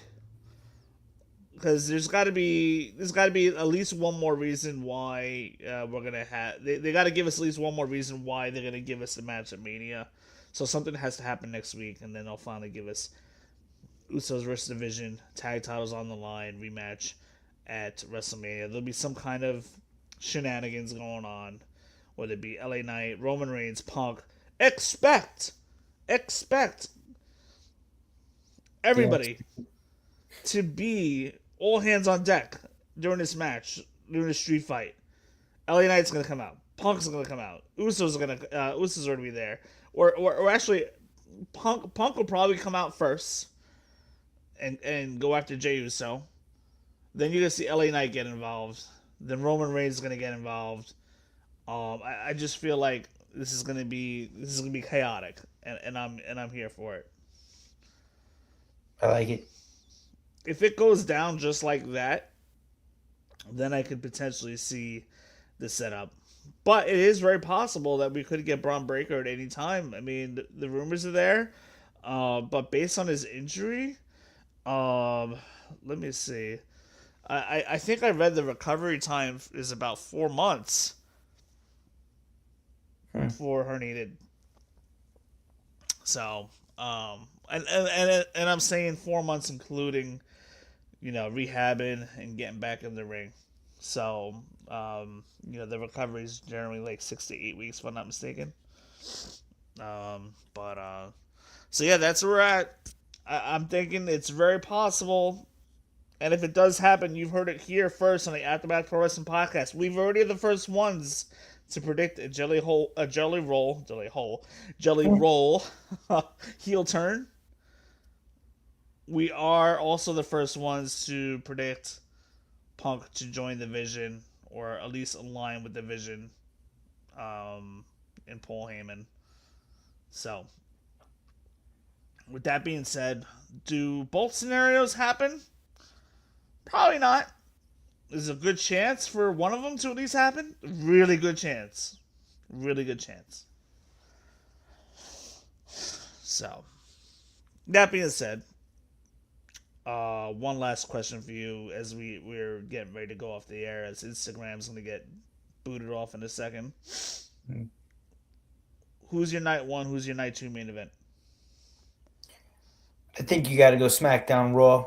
because there's got to be at least one more reason why we're gonna have they got to give us at least one more reason why they're gonna give us the match at Mania. So something has to happen next week, and then they'll finally give us Usos versus Division, tag titles on the line, rematch at WrestleMania. There'll be some kind of shenanigans going on, whether it be LA Knight, Roman Reigns, Punk. Expect Yeah. everybody to be all hands on deck during this match, during this street fight. LA Knight's gonna come out. Punk's gonna come out. Usos are gonna be there. Or actually, Punk will probably come out first and go after Jey Uso. Then you're gonna see LA Knight get involved. Then Roman Reigns is gonna get involved. I just feel like this is gonna be chaotic, and I'm here for it. I like it. If it goes down just like that, then I could potentially see the setup. But it is very possible that we could get Braun Breaker at any time. I mean, the rumors are there, but based on his injury, let me see. I think I read the recovery time is about 4 months for herniated. So, and I'm saying 4 months including, rehabbing and getting back in the ring. So, the recovery is generally like 6 to 8 weeks, if I'm not mistaken. But so yeah, that's where we're at. I'm thinking it's very possible. And if it does happen, you've heard it here first on the Aftermath Pro Wrestling Podcast. We've already the first ones to predict a jelly roll heel turn. We are also the first ones to predict Punk to join the Vision, or at least align with the Vision, in Paul Heyman. So, with that being said, do both scenarios happen? Probably not. There's a good chance for one of them to at least happen. Really good chance. Really good chance. So, that being said, one last question for you as we're getting ready to go off the air, as Instagram's going to get booted off in a second. Who's your night one? Who's your night two main event? I think you got to go SmackDown Raw.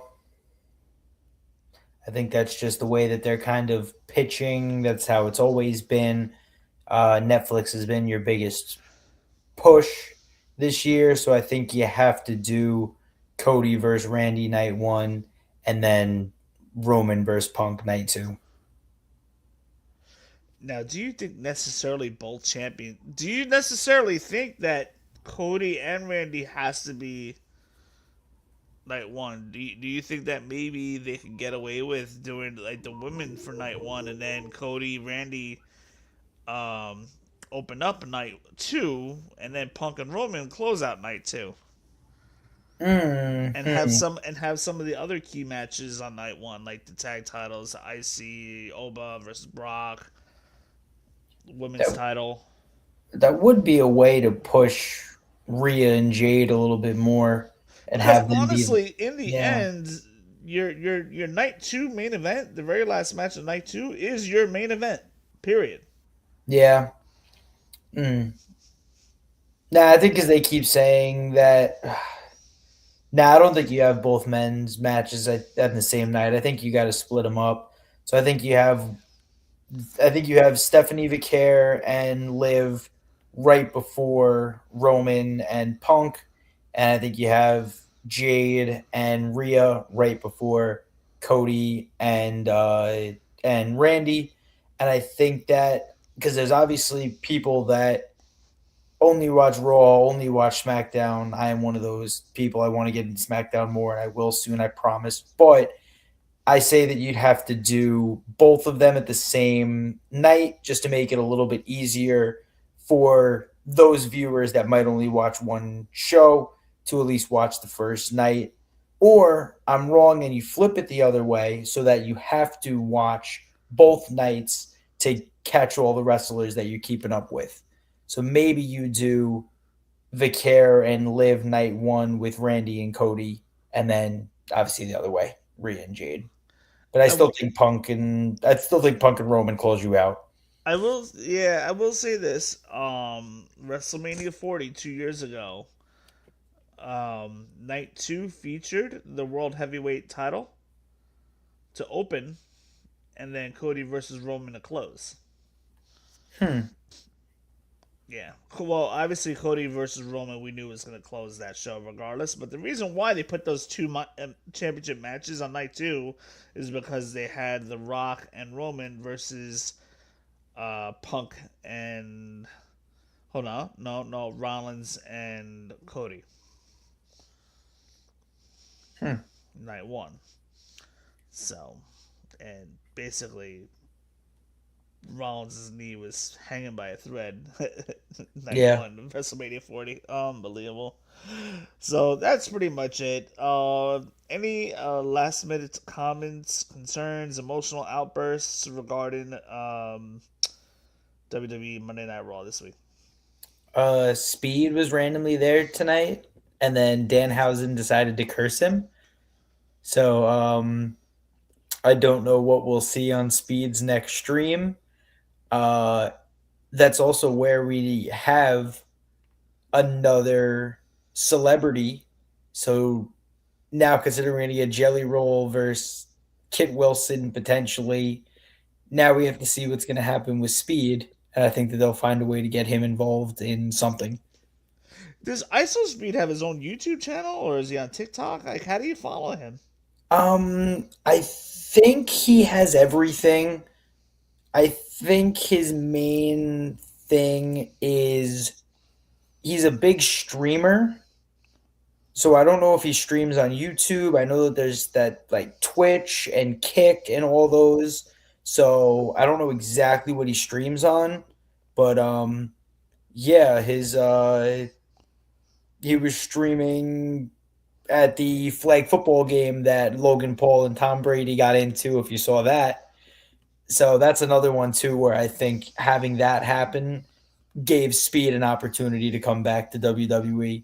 I think that's just the way that they're kind of pitching. That's how it's always been. Netflix has been your biggest push this year, so I think you have to do Cody versus Randy night one, and then Roman versus Punk night two. Now, do you think necessarily both champions? Do you necessarily think that Cody and Randy has to be night one? Do you think that maybe they could get away with doing like the women for night one, and then Cody, Randy, open up night two, and then Punk and Roman close out night two, and have some of the other key matches on night one, like the tag titles, IC Oba versus Brock, women's title. That would be a way to push Rhea and Jade a little bit more, and Because have them honestly, in the end, your night two main event, the very last match of night two, is your main event. Period. Yeah. Nah, I think because they keep saying that. Nah, I don't think you have both men's matches at the same night. I think you got to split them up. So I think you have Stephanie Vicaire and Liv right before Roman and Punk, and I think you have Jade and Rhea right before Cody and Randy. And I think that because there's obviously people that only watch Raw, only watch SmackDown. I am one of those people. I want to get into SmackDown more, and I will soon, I promise. But I say that you'd have to do both of them at the same night just to make it a little bit easier for those viewers that might only watch one show to at least watch the first night. or I'm wrong and you flip it the other way so that you have to watch both nights to catch all the wrestlers that you're keeping up with. So maybe you do Vicaire and Liv night one with Randy and Cody, and then obviously the other way, Rhea and Jade. But I will, I still think Punk and Roman close you out. I will say this. WrestleMania 40 2 years ago, night two featured the World Heavyweight title to open, and then Cody versus Roman to close. Hmm. Yeah. Well, obviously Cody versus Roman, we knew was going to close that show regardless. But the reason why they put those two championship matches on night two is because they had The Rock and Roman versus Punk and hold on, no, Rollins and Cody. Night one. So, and basically Rollins' knee was hanging by a thread. Night Yeah. one, WrestleMania 40. Unbelievable. So that's pretty much it. Any last minute comments, concerns, emotional outbursts regarding WWE Monday Night Raw this week? Speed was randomly there tonight, and then Danhausen decided to curse him. So I don't know what we'll see on Speed's next stream. That's also where we have another celebrity. So now considering we're going to get Jelly Roll versus Kit Wilson potentially, now we have to see what's going to happen with Speed. And I think that they'll find a way to get him involved in something. Does ISO Speed have his own YouTube channel, or is he on TikTok? Like, how do you follow him? I think he has everything. I think his main thing is he's a big streamer. So I don't know if he streams on YouTube. I know that there's that like Twitch and Kick and all those. So I don't know exactly what he streams on, but yeah, his he was streaming at the flag football game that Logan Paul and Tom Brady got into, if you saw that. So that's another one too where I think having that happen gave Speed an opportunity to come back to WWE.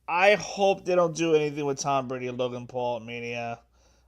I hope they don't do anything with Tom Brady and Logan Paul at Mania.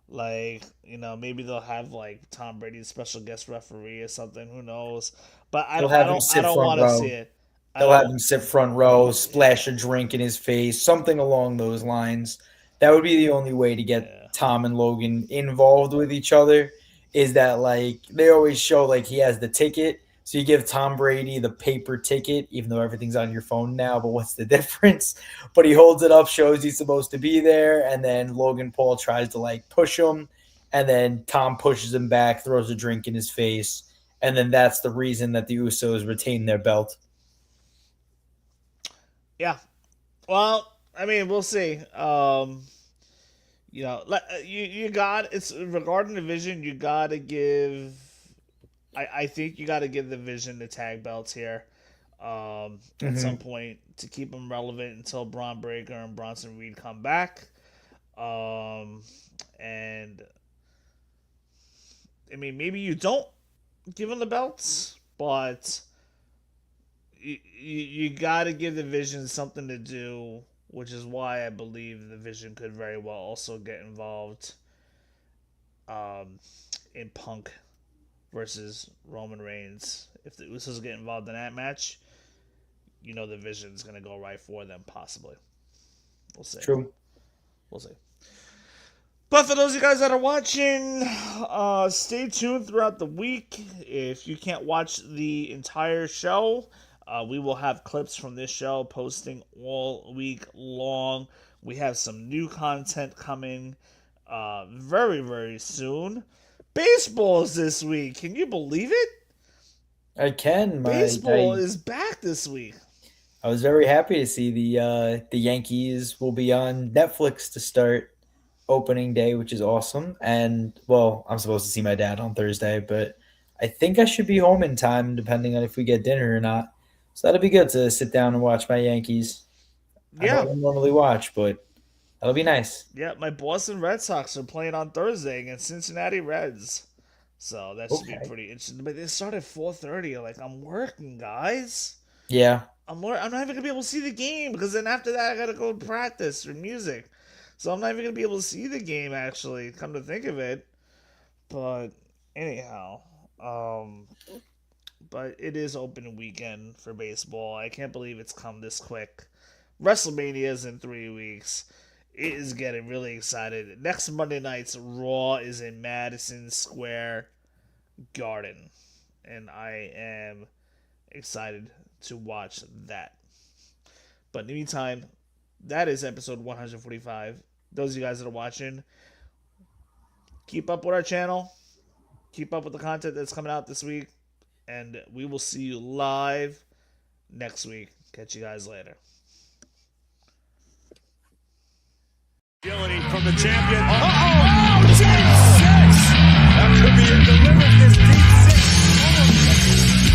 Like, maybe they'll have like Tom Brady's special guest referee or something. Who knows? But I They'll don't. I have him don't. I sit don't front want to see row. it. I They'll have don't. him sit front row, splash a drink in his face, something along those lines. That would be the only way to get Yeah. Tom and Logan involved with each other. Is that like they always show like he has the ticket, so you give Tom Brady the paper ticket, even though everything's on your phone now. But what's the difference? But he holds it up, shows he's supposed to be there, and then Logan Paul tries to like push him, and then Tom pushes him back, throws a drink in his face, and then that's the reason that the Usos retain their belt. Yeah. Well, I mean, we'll see. You got it's regarding the Vision. You got to give. I think you got to give the Vision the tag belts here. At some point to keep them relevant until Braun Breaker and Bronson Reed come back. And I mean, maybe you don't give them the belts, but you got to give the Vision something to do, which is why I believe the Vision could very well also get involved in Punk versus Roman Reigns. If the Usos get involved in that match, the Vision's going to go right for them, possibly. We'll see. True. We'll see. But for those of you guys that are watching, stay tuned throughout the week. If you can't watch the entire show, we will have clips from this show posting all week long. We have some new content coming very, very soon. Baseball's this week. Can you believe it? I can. Baseball is back this week. I was very happy to see the Yankees will be on Netflix to start opening day, which is awesome. And well, I'm supposed to see my dad on Thursday, but I think I should be home in time, depending on if we get dinner or not. So that'll be good to sit down and watch my Yankees. I Yeah. don't normally watch, but That'll be nice. Yeah, my Boston Red Sox are playing on Thursday against Cincinnati Reds. So that should be Okay. pretty interesting. But they start at 4:30. Like, I'm working, guys. Yeah. I'm not even gonna be able to see the game because then after that I gotta go practice for music. So I'm not even gonna be able to see the game actually. Come to think of it, but anyhow, but it is open weekend for baseball. I can't believe it's come this quick. WrestleMania is in 3 weeks. It is getting really excited. Next Monday night's Raw is in Madison Square Garden, and I am excited to watch that. But in the meantime, that is episode 145. Those of you guys that are watching, keep up with our channel. Keep up with the content that's coming out this week. And we will see you live next week. Catch you guys later. Agility from the champion. Oh, deep six. That could be a delivered this deep six.